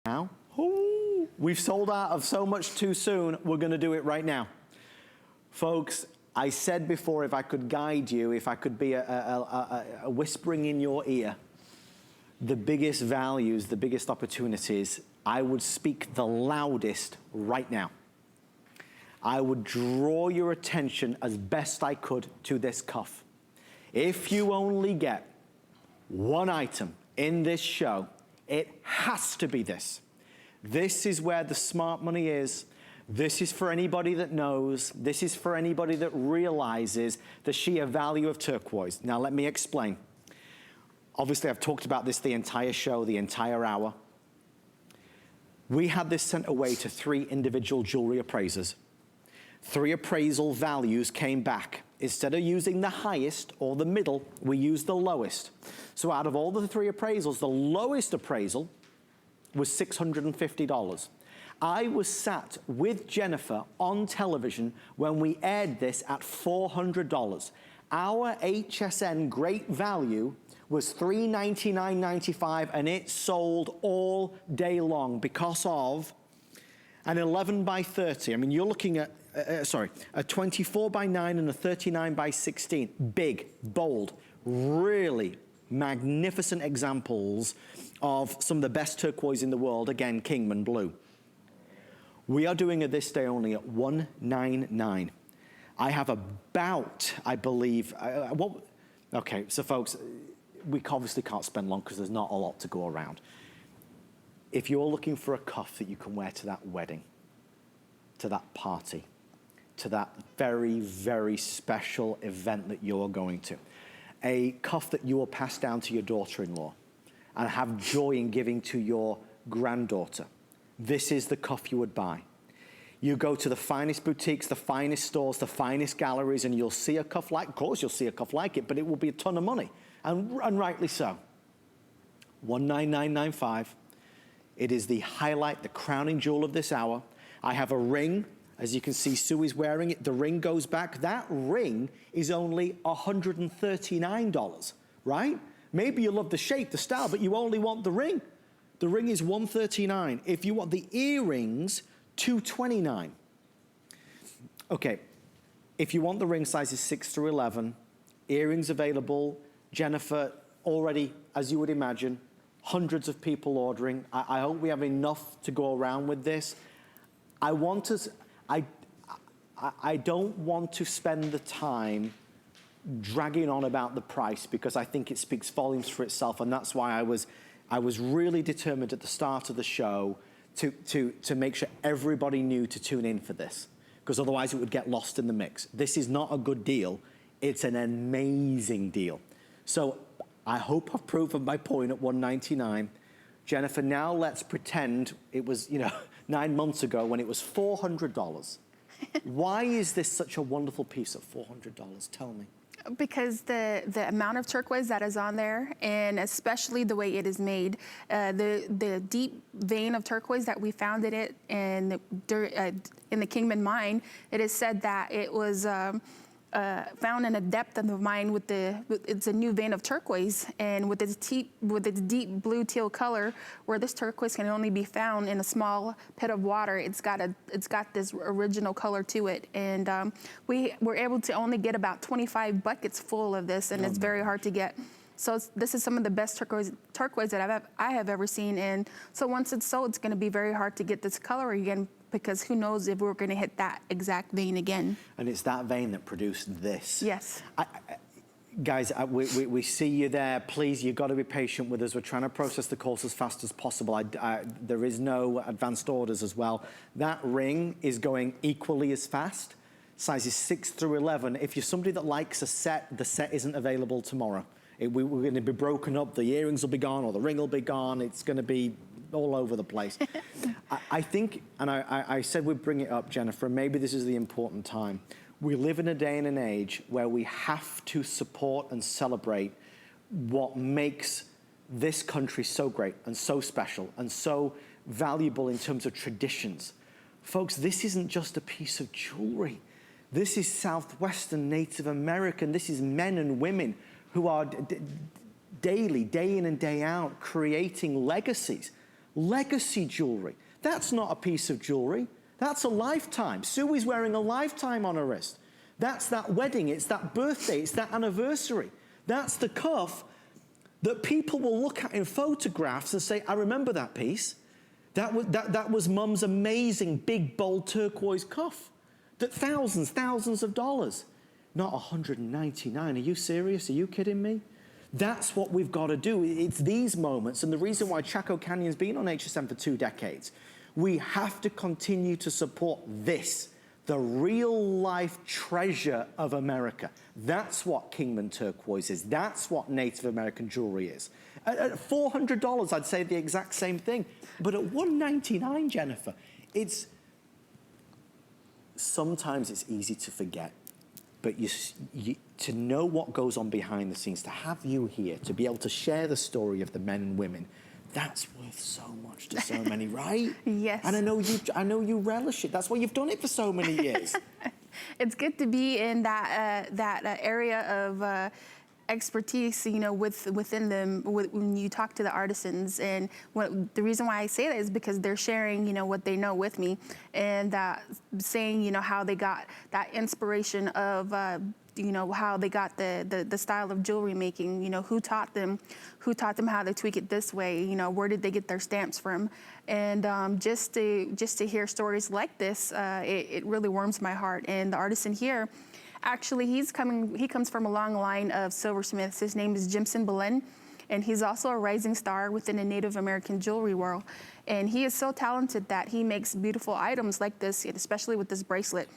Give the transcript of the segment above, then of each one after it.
Now, ooh, we've sold out of so much too soon. We're gonna do it right now. Folks, I said before, if I could guide you, if I could be a whispering in your ear, the biggest values, the biggest opportunities, I would speak the loudest right now. I would draw your attention as best I could to this cuff. If you only get one item in this show, it has to be this. This is where the smart money is. This is for anybody that knows. This is for anybody that realizes the sheer value of turquoise. Now let me explain. Obviously I've talked about this the entire show, the entire hour. We had this sent away to 3 individual jewelry appraisers. 3 appraisal values came back. Instead of using the highest or the middle, we used the lowest. So out of all the 3 appraisals, the lowest appraisal was $650. I was sat with Jennifer on television when we aired this at $400. Our HSN great value was $399.95 and it sold all day long because of an 11 by 30. I mean, you're looking at, a 24 by 9 and a 39 by 16. Big, bold, really magnificent examples of some of the best turquoise in the world. Again, Kingman blue. We are doing it this day only at $199. I have about, I believe, okay, so folks, we obviously can't spend long because there's not a lot to go around. If you're looking for a cuff that you can wear to that wedding, to that party, to that very, very special event that you're going to, a cuff that you will pass down to your daughter-in-law and have joy in giving to your granddaughter, this is the cuff you would buy. You go to the finest boutiques, the finest stores, the finest galleries, and you'll see a cuff like, of course you'll see a cuff like it, but it will be a ton of money, and rightly so. $199.95. It is the highlight, the crowning jewel of this hour. I have a ring. As you can see, Sue is wearing it. The ring goes back. That ring is only $139, right? Maybe you love the shape, the style, but you only want the ring. The ring is $139. If you want the earrings, $229. Okay, if you want the ring sizes 6 through 11, earrings available. Jennifer, already, as you would imagine, hundreds of people ordering. I hope we have enough to go around with this. I don't want to spend the time dragging on about the price because I think it speaks volumes for itself, and that's why I was really determined at the start of the show to make sure everybody knew to tune in for this, because otherwise it would get lost in the mix. This is not a good deal. It's an amazing deal. So I hope I've proven my point at $199. Jennifer, now let's pretend it was, 9 months ago when it was $400. Why is this such a wonderful piece at $400? Tell me. Because the amount of turquoise that is on there, and especially the way it is made, the deep vein of turquoise that we found in it in the Kingman mine, it is said that it was found in a depth of the mine it's a new vein of turquoise, and with its deep blue teal color, where this turquoise can only be found in a small pit of water, it's got this original color to it, and we were able to only get about 25 buckets full of this, and it's very hard to get. So this is some of the best turquoise that I have ever seen, and so once it's sold, it's going to be very hard to get this color again, because who knows if we're going to hit that exact vein again. And it's that vein that produced this. Yes. Guys, we see you there. Please, you've got to be patient with us. We're trying to process the calls as fast as possible. There is no advanced orders as well. That ring is going equally as fast. Sizes 6 through 11. If you're somebody that likes a set, the set isn't available tomorrow. We're going to be broken up. The earrings will be gone, or the ring will be gone. It's going to be all over the place. I think, and I said we'd bring it up, Jennifer, and maybe this is the important time. We live in a day and an age where we have to support and celebrate what makes this country so great and so special and so valuable in terms of traditions. Folks, this isn't just a piece of jewelry. This is Southwestern Native American. This is men and women who are daily, day in and day out, creating legacies legacy jewelry. That's not a piece of jewelry. That's a lifetime. Sue's wearing a lifetime on her wrist. That's that wedding, it's that birthday, it's that anniversary. That's the cuff that people will look at in photographs and say, I remember that piece. That was Mum's amazing, big, bold turquoise cuff. That thousands of dollars. Not 199, are you serious? Are you kidding me? That's what we've got to do. It's these moments, and the reason why Chaco Canyon's been on HSN for 2 decades. We have to continue to support this, the real-life treasure of America. That's what Kingman turquoise is. That's what Native American jewelry is. At $400, I'd say the exact same thing. But at $199, Jennifer, sometimes it's easy to forget. But to know what goes on behind the scenes, to have you here, to be able to share the story of the men and women, that's worth so much to so many, right? Yes. And I know you relish it. That's why you've done it for so many years. It's good to be in that area of expertise, you know, within them when you talk to the artisans. And the reason why I say that is because they're sharing, you know, what they know with me, and saying, you know, how they got that inspiration of, you know, how they got the style of jewelry making, you know, who taught them how to tweak it this way, you know, where did they get their stamps from. And just to hear stories like this, it really warms my heart. And the artisan here, actually, he comes from a long line of silversmiths. His name is Jimson Belen, and he's also a rising star within the Native American jewelry world. And he is so talented that he makes beautiful items like this, especially with this bracelet.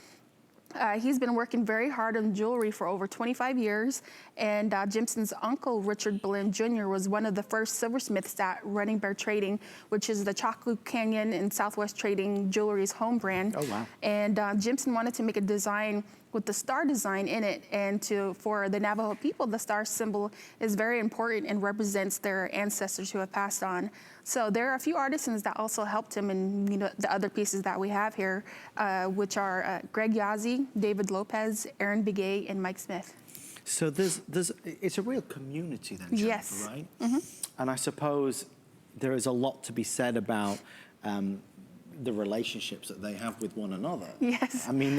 He's been working very hard on jewelry for over 25 years, and Jimson's uncle, Richard Belen Jr., was one of the first silversmiths at Running Bear Trading, which is the Chaco Canyon and Southwest Trading Jewelry's home brand. Oh, wow. And Jimson wanted to make a design with the star design in it, and for the Navajo people, the star symbol is very important and represents their ancestors who have passed on. So there are a few artisans that also helped him in, you know, the other pieces that we have here, which are Greg Yazzie, David Lopez, Aaron Begay, and Mike Smith. So it's a real community then, Jennifer, yes. right? Mm-hmm. And I suppose there is a lot to be said about the relationships that they have with one another. Yes. I mean,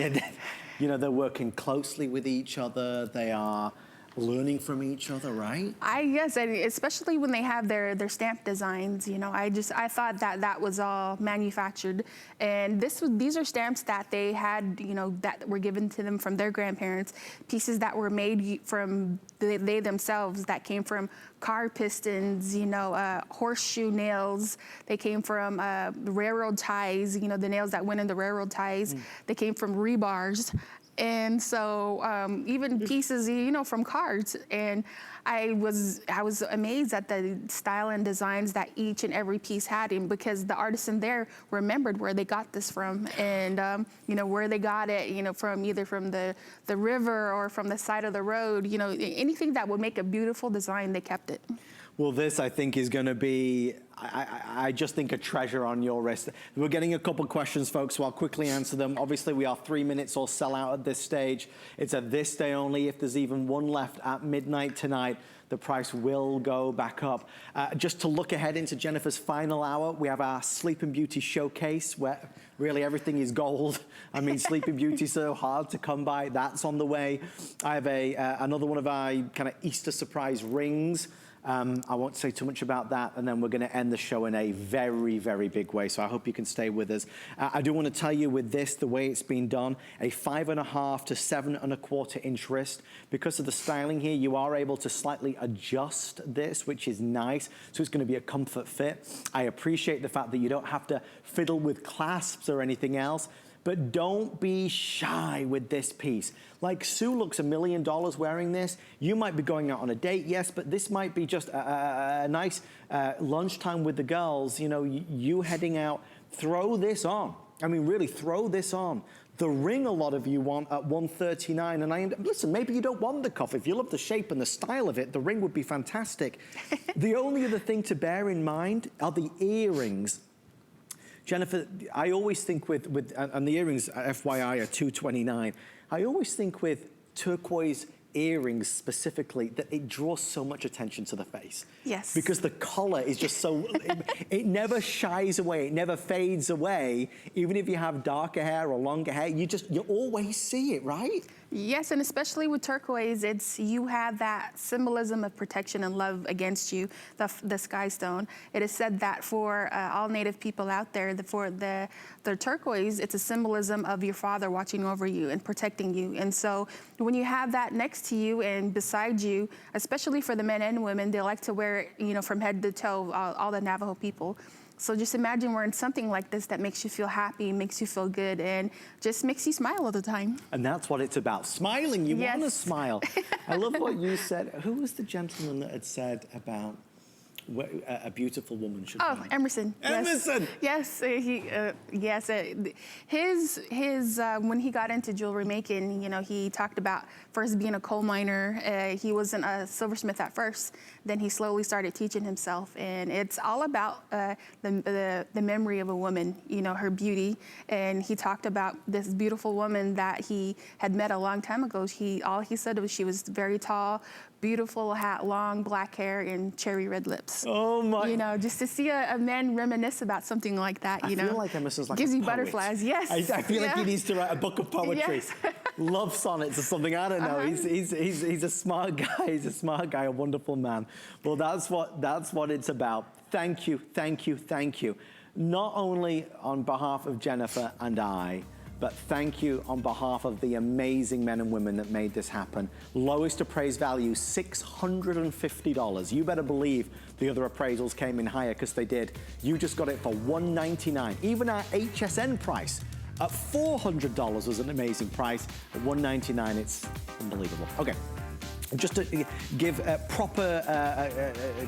you know, they're working closely with each other. They are learning from each other, right? Yes, and especially when they have their stamp designs, you know, I thought that was all manufactured, and these are stamps that they had, you know, that were given to them from their grandparents, pieces that were made from they themselves, that came from car pistons, you know, horseshoe nails. They came from railroad ties, you know, the nails that went in the railroad ties. They came from rebars. And so even pieces, you know, from cards. And I was amazed at the style and designs that each and every piece had, and because the artisan there remembered where they got this from, and you know, where they got it, you know, from either from the river or from the side of the road, you know, anything that would make a beautiful design, they kept it. Well, this, I think, is going to be, I just think, a treasure on your wrist. We're getting a couple questions, folks, so I'll quickly answer them. Obviously, we are 3 minutes or sell out at this stage. It's a this day only. If there's even one left at midnight tonight, the price will go back up. Just to look ahead into Jennifer's final hour, we have our Sleeping Beauty showcase, where really everything is gold. I mean, Sleeping Beauty so hard to come by. That's on the way. I have another one of our kind of Easter surprise rings. I won't say too much about that, and then we're going to end the show in a very, very big way, so I hope you can stay with us. I do want to tell you with this, the way it's been done, a 5.5 to 7.25 inch wrist. Because of the styling here, you are able to slightly adjust this, which is nice, so it's going to be a comfort fit. I appreciate the fact that you don't have to fiddle with clasps or anything else. But don't be shy with this piece. Like, Sue looks $1 million wearing this. You might be going out on a date, yes, but this might be just a nice lunchtime with the girls. You know, you heading out, throw this on. I mean, really, throw this on. The ring a lot of you want at $139, and listen, maybe you don't want the cuff. If you love the shape and the style of it, the ring would be fantastic. The only other thing to bear in mind are the earrings. Jennifer, I always think and the earrings, FYI, are $229. I always think with turquoise earrings specifically, that it draws so much attention to the face. Yes. Because the collar is just so, it never shies away, it never fades away. Even if you have darker hair or longer hair, you always see it, right? Yes, and especially with turquoise, you have that symbolism of protection and love against you, the sky stone. It is said that for all Native people out there, for the turquoise, it's a symbolism of your father watching over you and protecting you. And so when you have that next to you and beside you, especially for the men and women, they like to wear it, from head to toe, all the Navajo people. So just imagine wearing something like this that makes you feel happy, makes you feel good, and just makes you smile all the time. And that's what it's about. Smiling, you Yes. want to smile. I love what you said. Who was the gentleman that had said about a beautiful woman should Oh, smile? Emerson. Emerson! Yes, his when he got into jewelry making, he talked about first being a coal miner. He wasn't a silversmith at first. Then he slowly started teaching himself, and it's all about the memory of a woman, her beauty. And he talked about this beautiful woman that he had met a long time ago. All he said was she was very tall, beautiful, had long black hair and cherry red lips. Oh my! Just to see a man reminisce about something like that, I feel like Emerson's like gives a you poet. butterflies. Yes, I feel like he needs to write a book of poetry. Yes. Love sonnets or something. I don't know. He's a smart guy. He's a smart guy, a wonderful man. Well, that's what it's about. Thank you, thank you, thank you. Not only on behalf of Jennifer and I, but thank you on behalf of the amazing men and women that made this happen. Lowest appraised value, $650. You better believe the other appraisals came in higher, because they did. You just got it for $199. Even our HSN price at $400 was an amazing price. At $199, it's unbelievable. Okay. Just to give proper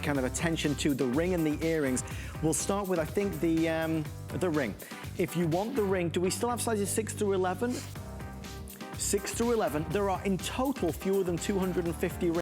kind of attention to the ring and the earrings, we'll start with, I think, the ring. If you want the ring, do we still have sizes 6 through 11? 6 through 11. There are in total fewer than 250 rings.